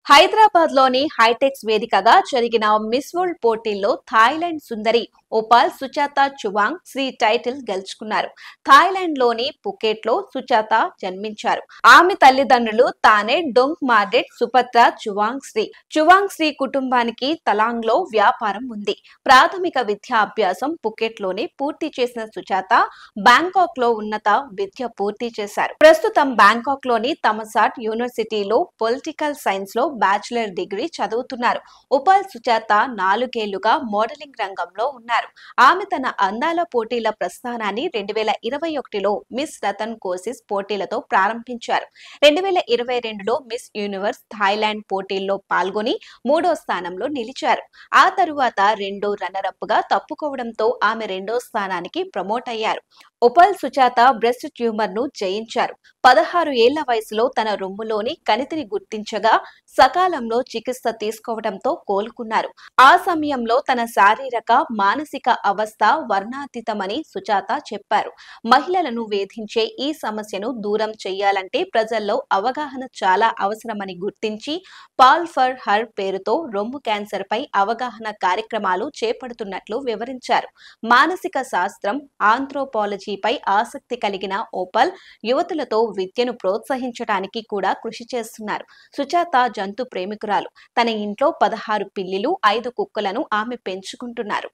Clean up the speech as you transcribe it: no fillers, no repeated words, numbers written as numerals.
హైదరాబాద్ లోని హైటెక్స్ వేదికగా జరిగిన మిస్ వరల్డ్ పోటీల్లో థాయిలాండ్ సుందరి ఓపాల్ సుచాత చువాంగ్ శ్రీ టైటిల్ గెలుచుకున్నారు. థాయిలాండ్ లోని పుకెట్ లో సుచాత జన్మించారు. ఆమె తల్లిదండ్రులు తానే డొంగ్ మార్డెట్ సుపత్ర చువాంగ్ శ్రీ కుటుంబానికి తలాంగ్ లో వ్యాపారం ఉంది. ప్రాథమిక విద్యాభ్యాసం పుకెట్ లోనే పూర్తి చేసిన సుచాత బ్యాంకాక్ లో ఉన్నత విద్య పూర్తి చేశారు. ప్రస్తుతం బ్యాంకాక్ లోని తమసాట్ యూనివర్సిటీలో పొలిటికల్ సైన్స్ లో బ్యాచిలర్ డిగ్రీ చదువుతున్నారు. ఉపాల్ సుచాత 4 ఏళ్లుగా మోడలింగ్ రంగంలో ఉన్నారు. ఆమె తన అందాల పోటీల ప్రస్థానాన్ని 2021లో మిస్ రతన్ కోసిస్ పోటీలతో ప్రారంభించారు. 2022లో మిస్ యూనివర్స్ థాయిలాండ్ పోటీల్లో పాల్గొని 3వ స్థానంలో నిలిచారు. ఆ తరువాత రెండో రన్నరప్ గా తప్పుకోవడంతో ఆమె 2వ స్థానానికి ప్రమోట్ అయ్యారు. ఉపాల్ సుచాత బ్రెస్ట్ ట్యూమర్ ను జయించారు. 16 ఏళ్ల వయసులో తన రొమ్ములోని కణితిని గుర్తించగా సకాలంలో చికిత్స తీసుకోవడంతో కోలుకున్నారు. ఆ సమయంలో తన శారీరక మానసిక అవస్థ వర్ణాతీతమని సుచాత చెప్పారు. మహిళలను వేధించే ఈ సమస్యను దూరం చేయాలంటే ప్రజల్లో అవగాహన చాలా అవసరమని గుర్తించి పాల్ ఫర్ హర్ పేరుతో రొమ్ము క్యాన్సర్ పై అవగాహన కార్యక్రమాలు చేపడుతున్నట్లు వివరించారు. మానసిక శాస్త్రం, ఆంథ్రోపాలజీపై ఆసక్తి కలిగిన ఓపాల్ యువతులతో విద్యను ప్రోత్సహించడానికి కూడా కృషి చేస్తున్నారు. సుచాత జంతు ప్రేమికురాలు. తన ఇంట్లో 16 పిల్లిలు, 5 కుక్కలను ఆమె పెంచుకుంటున్నారు.